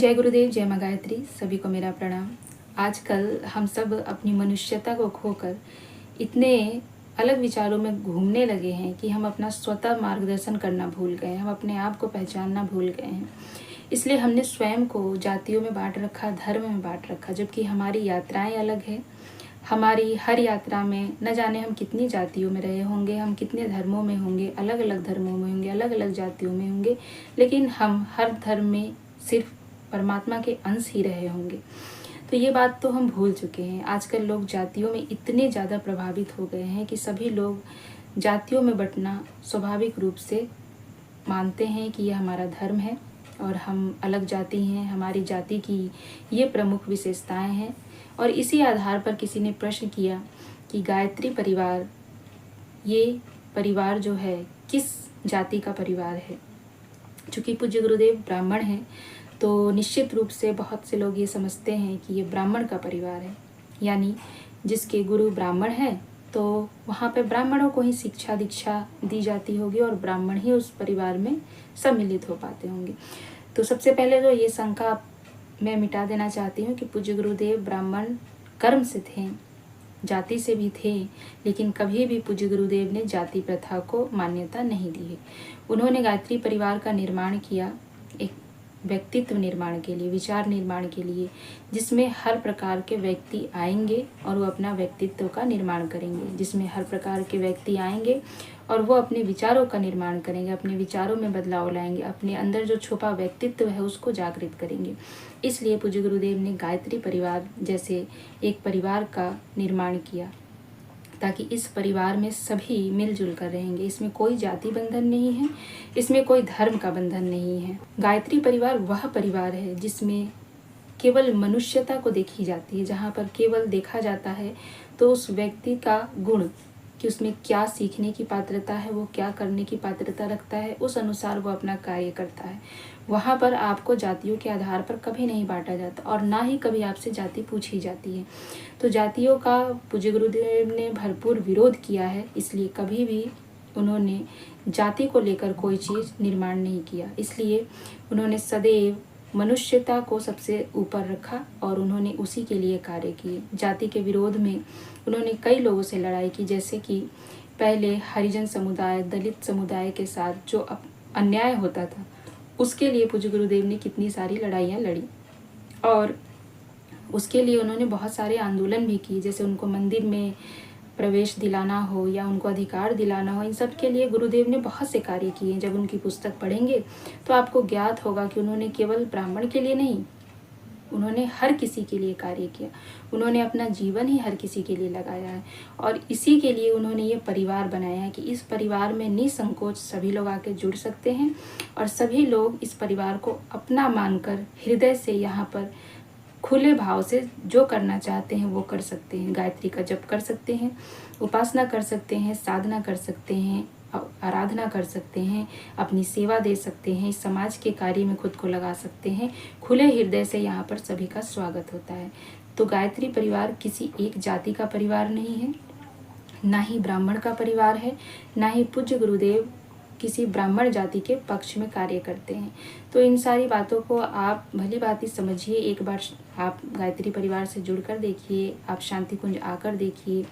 जय गुरुदेव, जय माँ गायत्री। सभी को मेरा प्रणाम। आजकल हम सब अपनी मनुष्यता को खोकर इतने अलग विचारों में घूमने लगे हैं कि हम अपना स्वतः मार्गदर्शन करना भूल गए हैं, हम अपने आप को पहचानना भूल गए हैं। इसलिए हमने स्वयं को जातियों में बांट रखा, धर्म में बांट रखा, जबकि हमारी यात्राएं अलग है। हमारी हर यात्रा में न जाने हम कितनी जातियों में रहे होंगे, हम कितने धर्मों में होंगे, अलग अलग धर्मों में होंगे, अलग अलग जातियों में होंगे, लेकिन हम हर धर्म में सिर्फ परमात्मा के अंश ही रहे होंगे। तो ये बात तो हम भूल चुके हैं। आजकल लोग जातियों में इतने ज़्यादा प्रभावित हो गए हैं कि सभी लोग जातियों में बंटना स्वाभाविक रूप से मानते हैं कि यह हमारा धर्म है और हम अलग जाति हैं, हमारी जाति की ये प्रमुख विशेषताएं हैं। और इसी आधार पर किसी ने प्रश्न किया कि गायत्री परिवार, ये परिवार जो है किस जाति का परिवार है। चूँकि पूज्य गुरुदेव ब्राह्मण हैं तो निश्चित रूप से बहुत से लोग ये समझते हैं कि ये ब्राह्मण का परिवार है, यानी जिसके गुरु ब्राह्मण हैं तो वहाँ पे ब्राह्मणों को ही शिक्षा दीक्षा दी जाती होगी और ब्राह्मण ही उस परिवार में सम्मिलित हो पाते होंगे। तो सबसे पहले तो ये शंका मैं मिटा देना चाहती हूँ कि पूज्य गुरुदेव ब्राह्मण कर्म से थे, जाति से भी थे, लेकिन कभी भी पूज्य गुरुदेव ने जाति प्रथा को मान्यता नहीं दी है। उन्होंने गायत्री परिवार का निर्माण किया एक व्यक्तित्व निर्माण के लिए, विचार निर्माण के लिए, जिसमें हर प्रकार के व्यक्ति आएंगे और वो अपना व्यक्तित्व का निर्माण करेंगे, जिसमें हर प्रकार के व्यक्ति आएंगे और वो अपने विचारों का निर्माण करेंगे, अपने विचारों में बदलाव लाएंगे, अपने अंदर जो छुपा व्यक्तित्व है उसको जागृत करेंगे। इसलिए पूज्य गुरुदेव ने गायत्री परिवार जैसे एक परिवार का निर्माण किया ताकि इस परिवार में सभी मिलजुल कर रहेंगे। इसमें कोई जाति बंधन नहीं है, इसमें कोई धर्म का बंधन नहीं है। गायत्री परिवार वह परिवार है जिसमें केवल मनुष्यता को देखी जाती है, जहाँ पर केवल देखा जाता है तो उस व्यक्ति का गुण कि उसमें क्या सीखने की पात्रता है, वो क्या करने की पात्रता रखता है, उस अनुसार वो अपना कार्य करता है। वहाँ पर आपको जातियों के आधार पर कभी नहीं बांटा जाता और ना ही कभी आपसे जाति पूछी जाती है। तो जातियों का पूज्य गुरुदेव ने भरपूर विरोध किया है, इसलिए कभी भी उन्होंने जाति को लेकर कोई चीज़ निर्माण नहीं किया। इसलिए उन्होंने सदैव मनुष्यता को सबसे ऊपर रखा और उन्होंने उसी के लिए कार्य किए। जाति के विरोध में उन्होंने कई लोगों से लड़ाई की, जैसे कि पहले हरिजन समुदाय, दलित समुदाय के साथ जो अन्याय होता था उसके लिए पूज्य गुरुदेव ने कितनी सारी लड़ाइयाँ लड़ी और उसके लिए उन्होंने बहुत सारे आंदोलन भी किए, जैसे उनको मंदिर में प्रवेश दिलाना हो या उनको अधिकार दिलाना हो। इन सब के लिए गुरुदेव ने बहुत से कार्य किए। जब उनकी पुस्तक पढ़ेंगे तो आपको ज्ञात होगा कि उन्होंने केवल ब्राह्मण के लिए नहीं, उन्होंने हर किसी के लिए कार्य किया। उन्होंने अपना जीवन ही हर किसी के लिए लगाया है और इसी के लिए उन्होंने ये परिवार बनाया है कि इस परिवार में निसंकोच सभी लोग आके जुड़ सकते हैं और सभी लोग इस परिवार को अपना मानकर हृदय से यहाँ पर खुले भाव से जो करना चाहते हैं वो कर सकते हैं। गायत्री का जप कर सकते हैं, उपासना कर सकते हैं, साधना कर सकते हैं, आराधना कर सकते हैं, अपनी सेवा दे सकते हैं, इस समाज के कार्य में खुद को लगा सकते हैं। खुले हृदय से यहाँ पर सभी का स्वागत होता है। तो गायत्री परिवार किसी एक जाति का परिवार नहीं है, ना ही ब्राह्मण का परिवार है, ना ही पूज्य गुरुदेव किसी ब्राह्मण जाति के पक्ष में कार्य करते हैं। तो इन सारी बातों को आप भली भांति समझिए। एक बार आप गायत्री परिवार से जुड़कर देखिए, आप शांति कुंज आकर देखिए,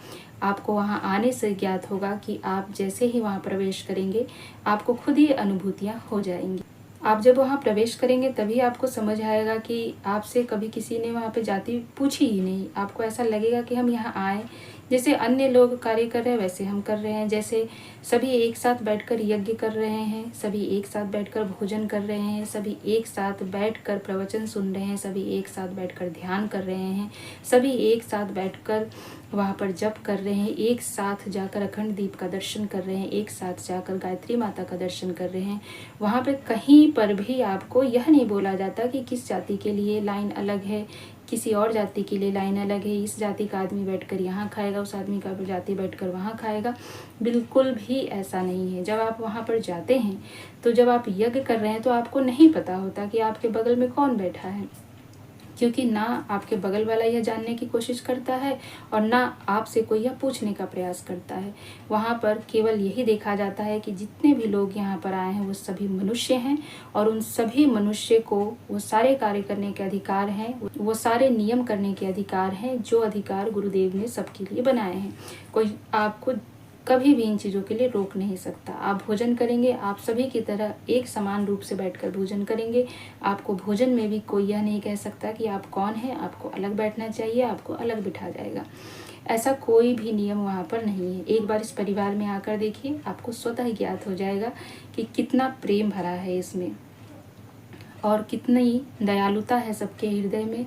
आपको वहाँ आने से ज्ञात होगा कि आप जैसे ही वहाँ प्रवेश करेंगे आपको खुद ही अनुभूतियाँ हो जाएंगी। आप जब वहाँ प्रवेश करेंगे तभी आपको समझ आएगा कि आपसे कभी किसी ने वहाँ पे जाति पूछी ही नहीं। आपको ऐसा लगेगा कि हम यहाँ आए, जैसे अन्य लोग कार्य कर रहे हैं वैसे हम कर रहे हैं, जैसे सभी एक साथ बैठकर यज्ञ कर रहे हैं, सभी एक साथ बैठकर भोजन कर रहे हैं, सभी एक साथ बैठकर प्रवचन सुन रहे हैं, सभी एक साथ बैठकर ध्यान कर रहे हैं, सभी एक साथ बैठकर वहाँ पर जप कर रहे हैं, एक साथ जाकर अखंड दीप का दर्शन कर रहे हैं, एक साथ जाकर गायत्री माता का दर्शन कर रहे हैं। वहाँ पर कहीं पर भी आपको यह नहीं बोला जाता कि किस जाति के लिए लाइन अलग है, किसी और जाति के लिए लाइन अलग है, इस जाति का आदमी बैठकर यहाँ खाएगा, उस आदमी का जाति बैठकर वहाँ खाएगा। बिल्कुल भी ऐसा नहीं है। जब आप वहाँ पर जाते हैं तो जब आप यज्ञ कर रहे हैं तो आपको नहीं पता होता कि आपके बगल में कौन बैठा है, क्योंकि ना आपके बगल वाला यह जानने की कोशिश करता है और ना आपसे कोई यह पूछने का प्रयास करता है। वहाँ पर केवल यही देखा जाता है कि जितने भी लोग यहाँ पर आए हैं वो सभी मनुष्य हैं और उन सभी मनुष्य को वो सारे कार्य करने के अधिकार हैं, वो सारे नियम करने के अधिकार हैं जो अधिकार गुरुदेव ने सबके लिए बनाए हैं। कोई आपको कभी भी इन चीज़ों के लिए रोक नहीं सकता। आप भोजन करेंगे, आप सभी की तरह एक समान रूप से बैठकर भोजन करेंगे। आपको भोजन में भी कोई यह नहीं कह सकता कि आप कौन हैं, आपको अलग बैठना चाहिए, आपको अलग बिठा जाएगा। ऐसा कोई भी नियम वहाँ पर नहीं है। एक बार इस परिवार में आकर देखिए, आपको स्वतः ही ज्ञात हो जाएगा कि कितना प्रेम भरा है इसमें और कितनी दयालुता है सबके हृदय में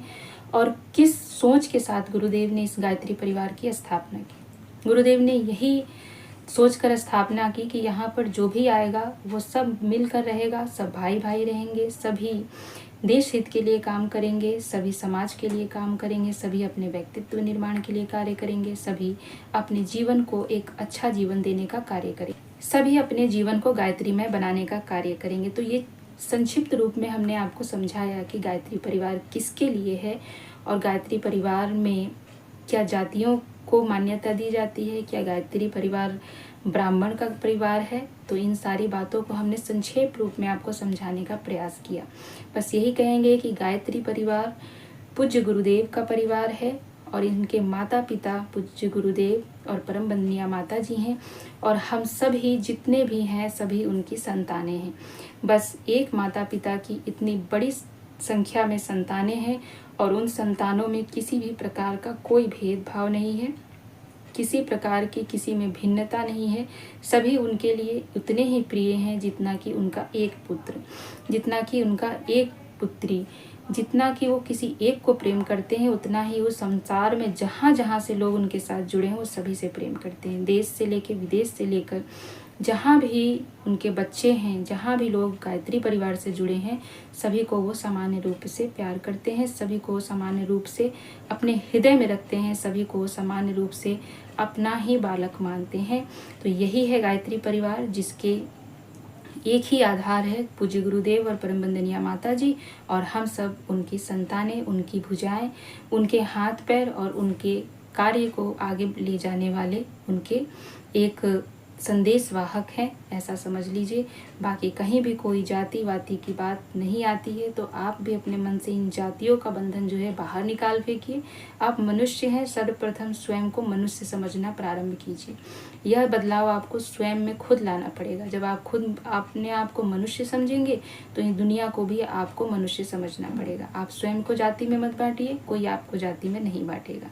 और किस सोच के साथ गुरुदेव ने इस गायत्री परिवार की स्थापना की। गुरुदेव ने यही सोचकर स्थापना की कि यहाँ पर जो भी आएगा वो सब मिलकर रहेगा, सब भाई भाई रहेंगे, सभी देश हित के लिए काम करेंगे, सभी समाज के लिए काम करेंगे, सभी अपने व्यक्तित्व निर्माण के लिए कार्य करेंगे, सभी अपने जीवन को एक अच्छा जीवन देने का कार्य करेंगे, सभी अपने जीवन को गायत्रीमय बनाने का कार्य करेंगे। तो ये संक्षिप्त रूप में हमने आपको समझाया कि गायत्री परिवार किसके लिए है और गायत्री परिवार में क्या जातियों को मान्यता दी जाती है, क्या गायत्री परिवार ब्राह्मण का परिवार है। तो इन सारी बातों को हमने संक्षेप रूप में आपको समझाने का प्रयास किया। बस यही कहेंगे कि गायत्री परिवार पूज्य गुरुदेव का परिवार है और इनके माता पिता पूज्य गुरुदेव और परम वंदनीय माता जी हैं और हम सभी जितने भी हैं सभी उनकी संतानें हैं। बस एक माता पिता की इतनी बड़ी संख्या में संतानें हैं और उन संतानों में किसी भी प्रकार का कोई भेदभाव नहीं है, किसी प्रकार की किसी में भिन्नता नहीं है। सभी उनके लिए उतने ही प्रिय हैं जितना कि उनका एक पुत्र, जितना कि उनका एक पुत्री, जितना कि वो किसी एक को प्रेम करते हैं उतना ही वो संसार में जहाँ जहाँ से लोग उनके साथ जुड़े हैं वो सभी से प्रेम करते हैं। देश से लेकर विदेश से लेकर जहाँ भी उनके बच्चे हैं, जहाँ भी लोग गायत्री परिवार से जुड़े हैं सभी को वो सामान्य रूप से प्यार करते हैं, सभी को सामान्य रूप से अपने हृदय में रखते हैं, सभी को सामान्य रूप से अपना ही बालक मानते हैं। तो यही है गायत्री परिवार जिसके एक ही आधार है पूज्य गुरुदेव और परम वंदनीय माता जी और हम सब उनकी संतानें, उनकी भुजाएं, उनके हाथ पैर और उनके कार्य को आगे ले जाने वाले उनके एक संदेश वाहक है, ऐसा समझ लीजिए। बाकी कहीं भी कोई जाति वाति की बात नहीं आती है तो आप भी अपने मन से इन जातियों का बंधन जो है बाहर निकाल फेंकिए। आप मनुष्य हैं, सर्वप्रथम स्वयं को मनुष्य समझना प्रारंभ कीजिए। यह बदलाव आपको स्वयं में खुद लाना पड़ेगा। जब आप खुद अपने आप को मनुष्य समझेंगे तो इस दुनिया को भी आपको मनुष्य समझना पड़ेगा। आप स्वयं को जाति में मत बांटिए, कोई आपको जाति में नहीं बांटेगा।